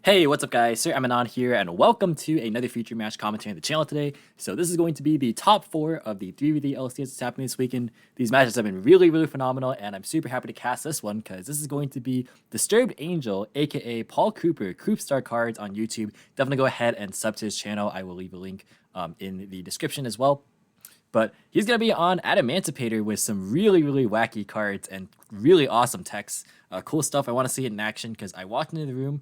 Hey, what's up guys? Sir Emanon here, and welcome to another feature match commentary on the channel today. So this is going to be the top 4 of the 3v3 LCS that's happening this weekend. These matches have been really phenomenal, and I'm super happy to cast this one because this is going to be Disturbed Angel, aka Paul Cooper, Coopstar Cards on YouTube. Definitely go ahead and sub to his channel. I will leave a link in the description as well. But he's going to be on Adamancipator with some really wacky cards and really awesome techs. Cool stuff. I want to see it in action because I walked into the room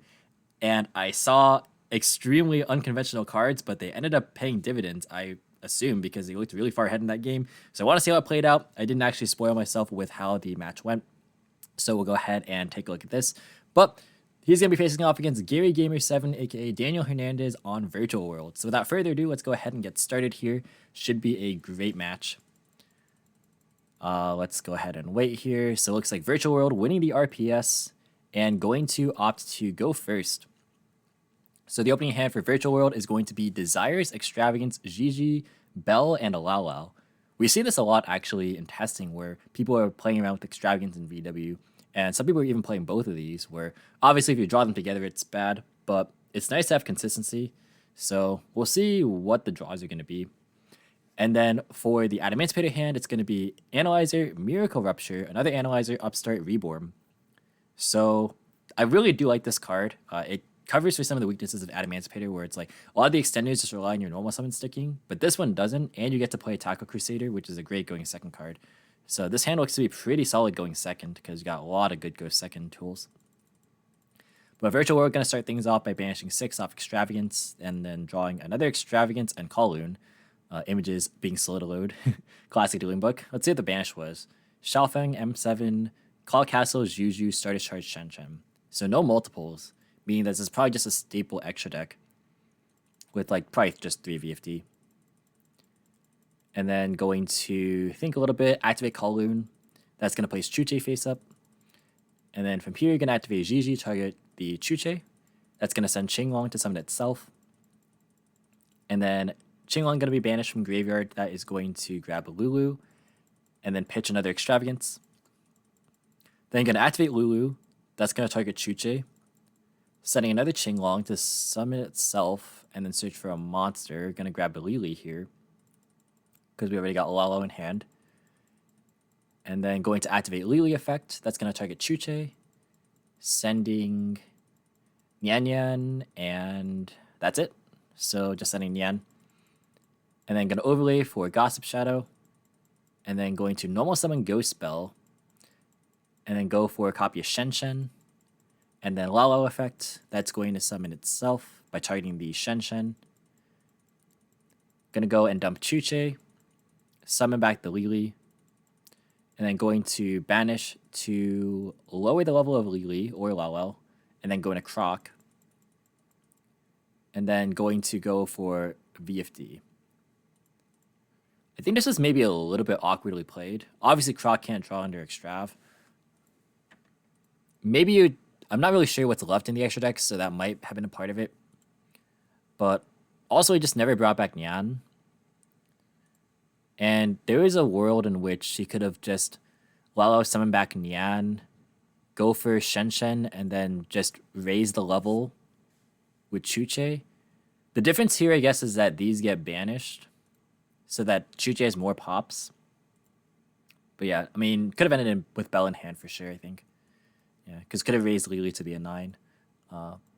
and I saw extremely unconventional cards, but they ended up paying dividends, I assume, because they looked really far ahead in that game. So I want to see how it played out. I didn't actually spoil myself with how the match went. So we'll go ahead and take a look at this. But he's going to be facing off against Gary Gamer 7, aka Daniel Hernandez on Virtual World. So without further ado, let's go ahead and get started here. Should be a great match. Let's go ahead and wait here. So it looks like Virtual World winning the RPS and going to opt to go first. So the opening hand for Virtual World is going to be Desires, Extravagance, Gigi, Bell, and Alao. We see this a lot actually in testing where people are playing around with Extravagance and VW, and some people are even playing both of these where obviously if you draw them together it's bad, but it's nice to have consistency. So we'll see what the draws are going to be. And then for the Adamancipator hand, it's going to be Analyzer, Miracle Rupture, another Analyzer, Upstart, Reborn. So I really do like this card. It covers for some of the weaknesses of Adamancipator, where it's like a lot of the extenders just rely on your normal summon sticking, but this one doesn't, and you get to play Taco Crusader, which is a great going second card. So this hand looks to be pretty solid going second because you got a lot of good go second tools. But Virtual World going to start things off by banishing 6 off Extravagance, and then drawing another Extravagance and Kowloon. Images being slow to load. Classic dueling book. Let's see what the banish was. Xiaofeng, M7, Call Castle, Juju, Stardust Charge, Shen. So no multiples, meaning that this is probably just a staple extra deck with like probably just 3 VFD. And then going to think a little bit, activate Kowloon. That's going to place Chuche face up. And then from here, you're going to activate Gigi, target the Chuche. That's going to send Qinglong to summon itself. And then Qinglong going to be banished from graveyard. That is going to grab a Lulu and then pitch another Extravagance. Then you're going to activate Lulu. That's going to target Chuche. Setting another Qinglong to summon itself and then search for a monster. Going to grab a Lily here because we already got Lalo in hand. And then going to activate Lily effect. That's going to target Chuche. Sending Nian, and that's it. So just sending Nian. And then going to overlay for Gossip Shadow. And then going to normal summon Ghost Spell. And then go for a copy of Shen. And then Lalo effect. That's going to summon itself by targeting the Shen. Gonna go and dump Chuche. Summon back the Lily. And then going to banish to lower the level of Lily or Lalo. And then go into Croc. And then going to go for VFD. I think this is maybe a little bit awkwardly played. Obviously, Croc can't draw under Extrav. Maybe I'm not really sure what's left in the extra deck, so that might have been a part of it. But also, he just never brought back Nian. And there is a world in which he could have just Lalo summon back Nian, go for Shen, and then just raise the level with Chuche. The difference here, I guess, is that these get banished so that Chuche has more pops. But yeah, I mean, could have ended in with Bell in hand for sure, I think. Yeah, because could have raised Lily to be a 9.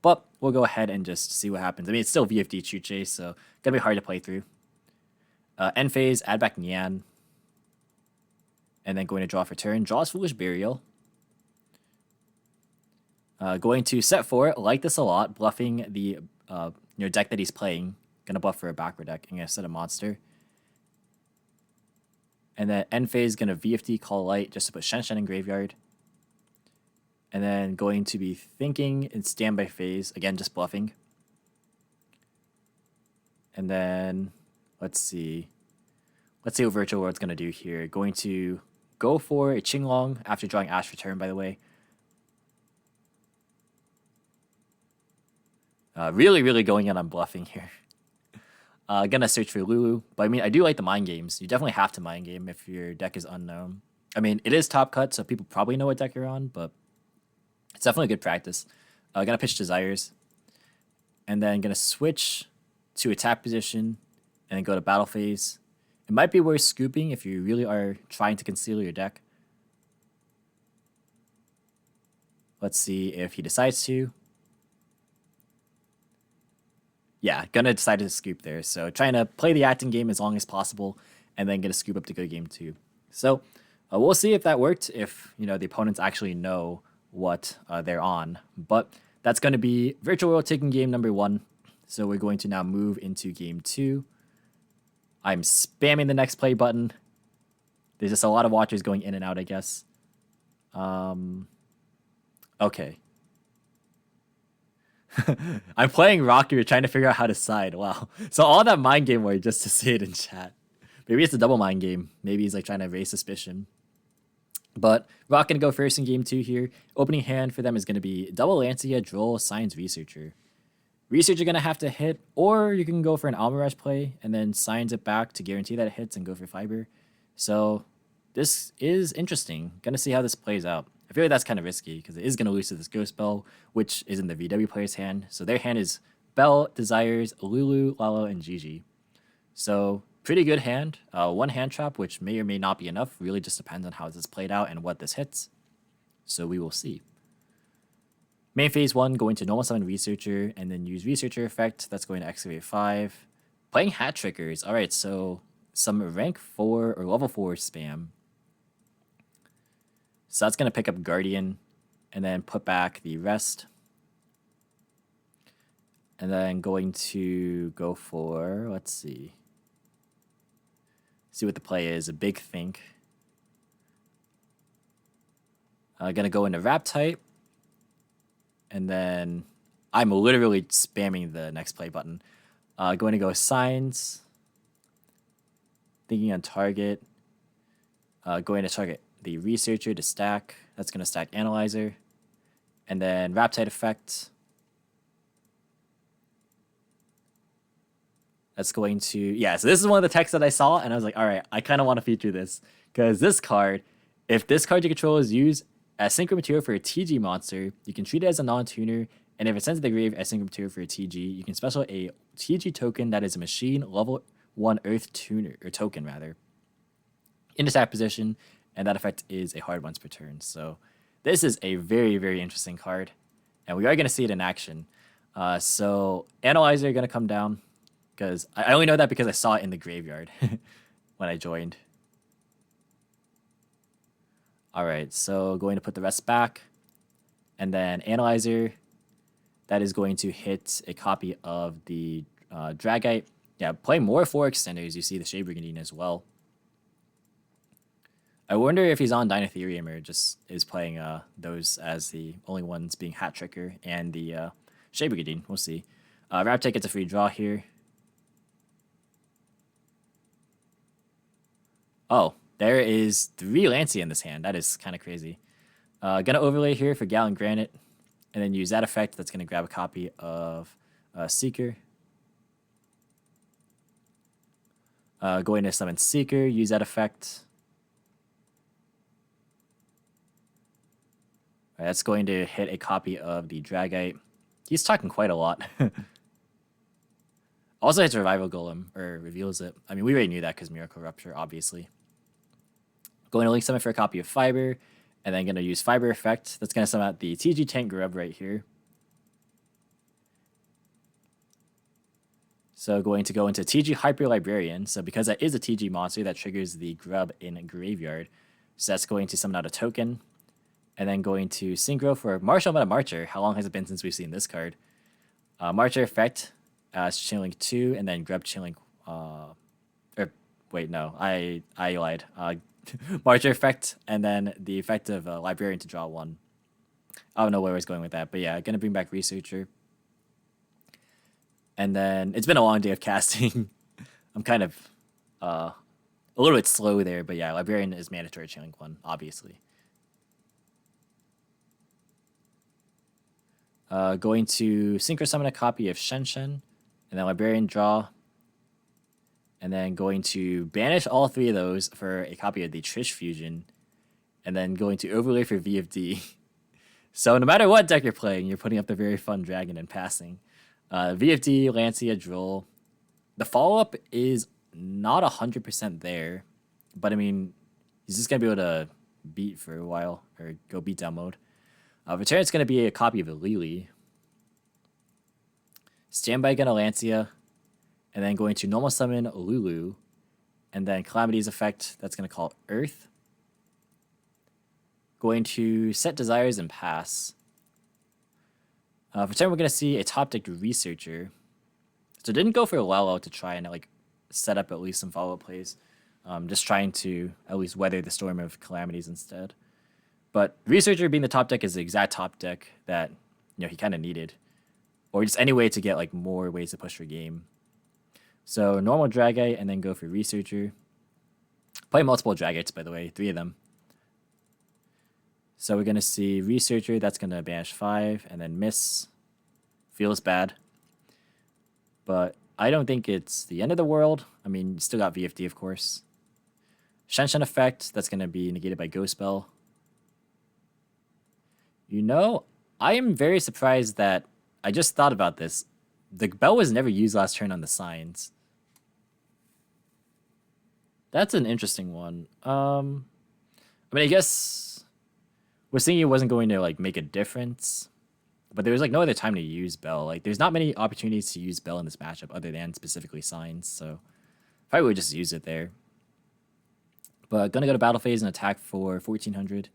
But we'll go ahead and just see what happens. I mean, it's still VFD Chuche, so gonna be hard to play through. End phase, add back Nian. And then going to draw for turn. Draws Foolish Burial. Going to set 4, like this a lot, bluffing the deck that he's playing. Gonna bluff for a backward deck and gonna set a monster. And then end phase, gonna VFD Call Light just to put Shen in graveyard. And then going to be thinking in standby phase, again just bluffing. And then let's see what Virtual World's gonna do here. Going to go for a Qinglong after drawing Ash for turn, by the way. Really going in on bluffing here. Gonna search for Lulu, but I mean, I do like the mind games. You definitely have to mind game if your deck is unknown. I mean, it is top cut, so people probably know what deck you're on, but it's definitely good practice. Gonna pitch Desires. and then gonna switch to attack position, and then go to battle phase. It might be worth scooping if you really are trying to conceal your deck. Let's see if he decides to. Yeah, gonna decide to scoop there. So trying to play the acting game as long as possible, and then gonna scoop up to go game 2. So we'll see if that worked, if the opponents actually know what they're on. But that's going to be Virtual World taking game number 1. So we're going to now move into game 2. I'm spamming the next play button. There's just a lot of watchers going in and out, I guess. Okay. I'm playing Rocker, trying to figure out how to side. Wow. So all that mind game work just to say it in chat. Maybe it's a double mind game. Maybe he's like trying to raise suspicion. But Rock gonna go first in game 2 here. Opening hand for them is gonna be double Lancia, Droll, Science, Researcher. Researcher gonna have to hit, or you can go for an Almirage play and then Science it back to guarantee that it hits and go for Fiber. So this is interesting. Gonna see how this plays out. I feel like that's kind of risky because it is gonna lose to this Ghost Bell, which is in the VW player's hand. So their hand is Bell, Desires, Lulu, Lalo, and Gigi. So pretty good hand. One hand trap, which may or may not be enough. Really just depends on how this played out and what this hits. So we will see. Main phase 1, going to normal summon Researcher, and then use Researcher effect. That's going to Excavate 5. Playing Hat Trickers. Alright, so some rank 4 or level 4 spam. So that's going to pick up Guardian, and then put back the rest. And then going to go for, let's see what the play is. A big think. Gonna go into Wrap type. And then I'm literally spamming the next play button. Going to go Signs. Thinking on target. Going to target the Researcher to stack. That's gonna stack Analyzer. And then Wrap type effect. That's going to, yeah, so this is one of the texts that I saw, and I was like, all right, I kind of want to feature this. Because this card, if this card you control is used as synchro material for a TG monster, you can treat it as a non-tuner, and if it's sent to the grave as synchro material for a TG, you can special a TG token that is a machine level 1 Earth tuner, or token rather, in attack position, and that effect is a hard once per turn. So this is a very, very interesting card, and we are going to see it in action. So Analyzer going to come down. Because I only know that because I saw it in the graveyard when I joined. Alright, so going to put the rest back. And then Analyzer, that is going to hit a copy of the Dragite. Yeah, play more 4 extenders. You see the Shade Brigandine as well. I wonder if he's on Dinotherium or just is playing those as the only ones being Hat Tricker and the Shade Brigandine. We'll see. Raptech gets a free draw here. Oh, there is 3 Lancia in this hand. That is kind of crazy. Gonna overlay here for Gallon Granite, and then use that effect. That's gonna grab a copy of Seeker. Going to summon Seeker, use that effect. Right, that's going to hit a copy of the Dragite. He's talking quite a lot. Also hits Revival Golem, or reveals it. I mean, we already knew that because Miracle Rupture, obviously. Going to link summon for a copy of Fiber, and then going to use Fiber effect. That's going to summon out the TG Tank Grub right here. So going to go into TG Hyper Librarian. So because that is a TG monster, that triggers the Grub in Graveyard. So that's going to summon out a token. And then going to Synchro for Martial Meta Marcher. How long has it been since we've seen this card? Marcher effect, Chainlink 2, and then Grub Chainlink. Wait, no, I lied. Marcher effect, and then the effect of Librarian to draw 1. I don't know where I was going with that, but yeah, gonna bring back Researcher. And then it's been a long day of casting. I'm kind of a little bit slow there, but yeah, Librarian is mandatory Chainlink 1, obviously. Going to Synchro Summon a copy of Shen Shen, and then Librarian draw. And then going to banish all 3 of those for a copy of the Trish Fusion. And then going to overlay for VFD. So no matter what deck you're playing, you're putting up the very fun dragon and passing. VFD, Lancia, Droll. The follow-up is not 100% there, but I mean, he's just going to be able to beat for a while, or go beat down mode. Return is going to be a copy of a Lily. Standby gonna Lancia, and then going to normal summon Lulu, and then Calamity's effect, that's going to call Earth. Going to set Desires and pass. For turn, we're going to see a top deck Researcher. So didn't go for a Lalo to try and like set up at least some follow-up plays. Just trying to at least weather the storm of Calamities instead. But Researcher being the top deck is the exact top deck that he kind of needed. Or just any way to get like more ways to push for game. So normal Dragite and then go for Researcher. Play multiple Dragites, by the way, 3 of them. So we're going to see Researcher, that's going to banish 5, and then miss. Feels bad. But I don't think it's the end of the world. I mean, you still got VFD, of course. Shen effect, that's going to be negated by Ghost Spell. I am very surprised that I just thought about this. The bell was never used last turn on the signs. That's an interesting one. I mean, I guess was thinking it wasn't going to like make a difference, but there was like no other time to use Bell. Like there's not many opportunities to use Bell in this matchup other than specifically signs, so probably would just use it there. But gonna go to battle phase and attack for 1400.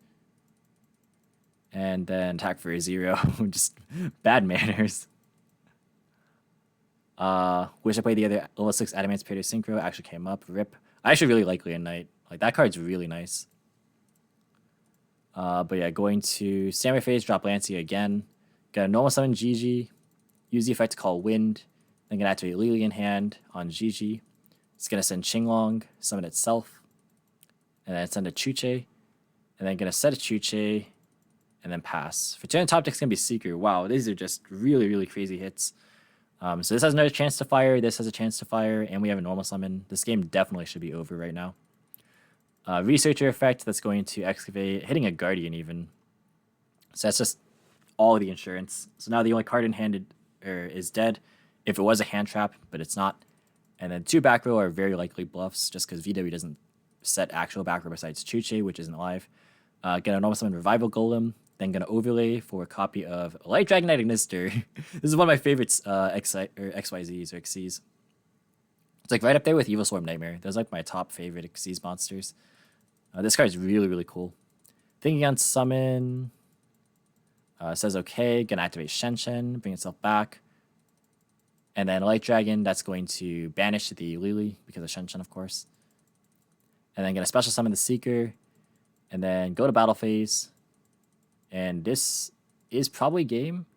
And then attack for a 0. Just bad manners. Wish I played the other level 6 Adamancipator Synchro. Actually came up. RIP. I actually really like Leon Knight. Like that card's really nice. But yeah, going to Samurai phase, drop Lancia again. Got a normal summon Gigi. Use the effect to call Wind. Then gonna activate Lily in hand on Gigi. It's gonna send Qinglong, summon itself. And then send a Chuche. And then gonna set a Chuche. And then pass. For turn, top deck's gonna be Seeker. Wow, these are just really, really crazy hits. So this has another chance to fire. This has a chance to fire. And we have a normal summon. This game definitely should be over right now. Researcher effect that's going to excavate, hitting a Guardian even. So that's just all of the insurance. So now the only card in hand is dead. If it was a hand trap, but it's not. And then 2 back row are very likely bluffs, just because VW doesn't set actual back row besides Chuche, which isn't live. Gonna normal summon Revival Golem. Then gonna overlay for a copy of Light Dragon Knight Guister. This is one of my favorites XYZs or XCs. It's like right up there with Evil Swarm Nightmare. Those are like my top favorite XCs monsters. This card is really, really cool. Thinking on summon. Says okay. Gonna activate Shen, bring itself back. And then Light Dragon, that's going to banish the Lily because of Shen, of course. And then gonna special summon the Seeker. And then go to battle phase. And this is probably game.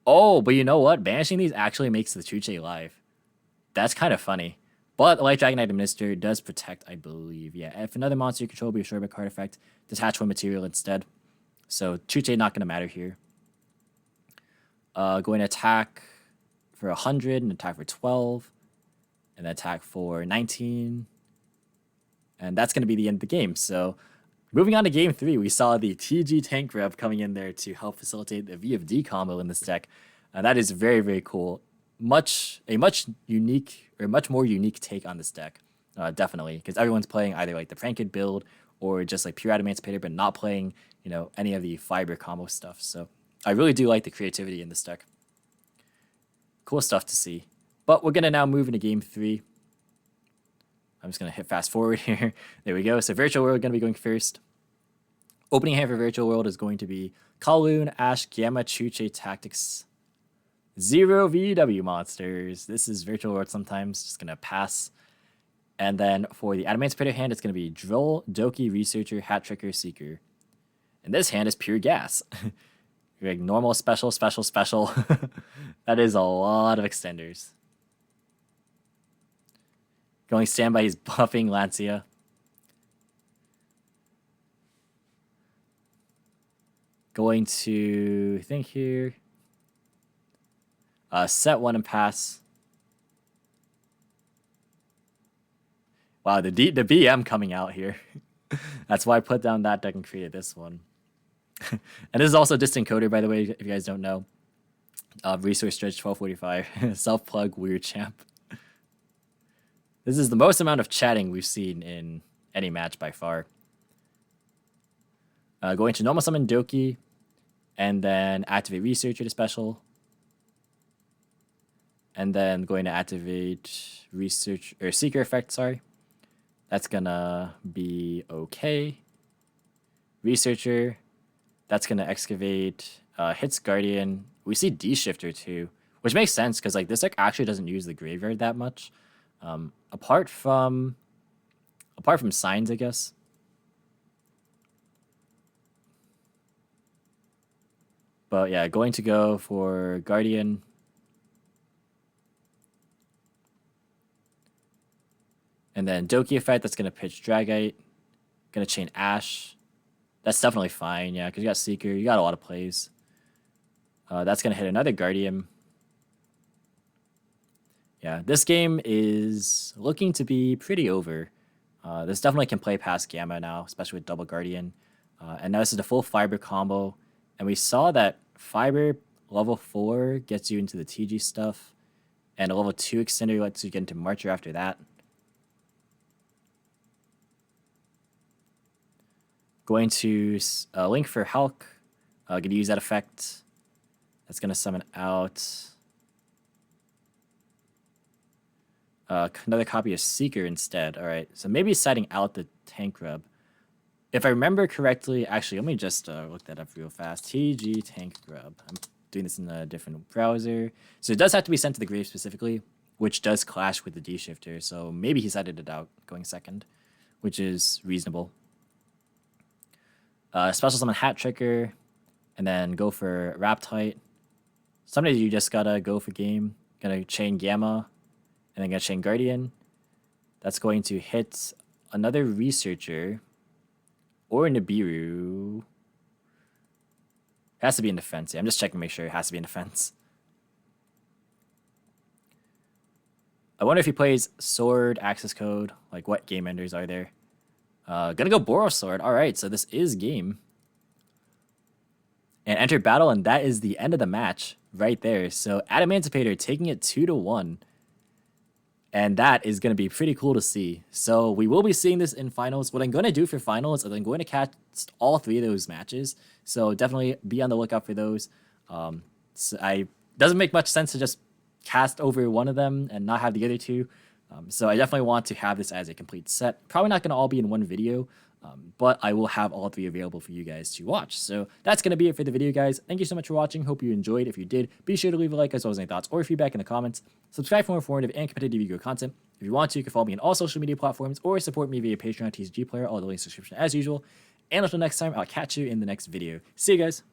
Oh, but you know what? Banishing these actually makes the Chuche live. That's kind of funny. But Light Dragon Knight Administer does protect, I believe. Yeah, if another monster you control be assured by card effect, detach one material instead. So Chuche not going to matter here. Going to attack for 100 and attack for 12. And then attack for 19. And that's going to be the end of the game. So moving on to game 3, we saw the TG Tank Rev coming in there to help facilitate the VFD combo in this deck. That is very, very cool. A much more unique take on this deck, definitely, because everyone's playing either like the Pranked build or just like pure Adamancipator, but not playing any of the fiber combo stuff. So I really do like the creativity in this deck. Cool stuff to see. But we're gonna now move into game 3. I'm just going to hit fast forward here. There we go. So Virtual World going to be going first. Opening hand for Virtual World is going to be Kowloon, Ash, Gamma, Chuche, Tactics, 0 VW monsters. This is Virtual World sometimes. Just going to pass. And then for the Adamancipator hand, it's going to be Droll, Doki, Researcher, Hat Tricker, Seeker. And this hand is pure gas. Like normal, special, special, special. That is a lot of extenders. Going standby, he's buffing Lancia. Going to think here. Set 1 and pass. Wow, the BM coming out here. That's why I put down that deck and created this one. And this is also Distant Coder, by the way, if you guys don't know. Resource Stretch 1245. Self-plug weird champ. This is the most amount of chatting we've seen in any match by far. Going to normal summon Doki, and then activate Researcher to special. And then going to activate Research or Seeker effect, sorry. That's gonna be okay. Researcher, that's gonna excavate, hits Guardian. We see D-Shifter too, which makes sense because like this deck actually doesn't use the graveyard that much. Apart from signs, I guess. But yeah, going to go for Guardian. And then Doki effect, that's going to pitch Dragite. Going to chain Ash. That's definitely fine, yeah, because you got Seeker. You got a lot of plays. That's going to hit another Guardian. Yeah, this game is looking to be pretty over. This definitely can play past Gamma now, especially with double Guardian. And now this is the full Fiber combo. And we saw that Fiber level 4 gets you into the TG stuff. And a level 2 extender lets you get into Marcher after that. Going to Link for Hulk. Going to use that effect. That's going to summon out another copy of Seeker instead. All right, so maybe siding out the Tank Rub. If I remember correctly, actually, let me just look that up real fast. TG Tank Grub. I'm doing this in a different browser. So it does have to be sent to the grave specifically, which does clash with the D-Shifter. So maybe he sided it out going second, which is reasonable. Special summon Hat Tricker, and then go for Raptite. Sometimes you just gotta go for game. Gonna chain Gamma, and then gonna chain Guardian. That's going to hit another Researcher. Or Nibiru. It has to be in defense. Yeah, I'm just checking to make sure it has to be in defense. I wonder if he plays Sword, Access Code. Like, what game enders are there? Gonna go Boros Sword. Alright, so this is game. And enter battle, and that is the end of the match right there. So Adamancipator taking it 2-1. And that is going to be pretty cool to see. So we will be seeing this in finals. What I'm going to do for finals is I'm going to cast all 3 of those matches. So definitely be on the lookout for those. Doesn't make much sense to just cast over one of them and not have the other 2. So I definitely want to have this as a complete set. Probably not going to all be in one video, but I will have all 3 available for you guys to watch. So that's going to be it for the video, guys. Thank you so much for watching. Hope you enjoyed. If you did, be sure to leave a like as well as any thoughts or feedback in the comments. Subscribe for more informative and competitive Yu-Gi-Oh content. If you want to, you can follow me on all social media platforms or support me via Patreon, TCG Player, all the links in the description as usual. And until next time, I'll catch you in the next video. See you guys.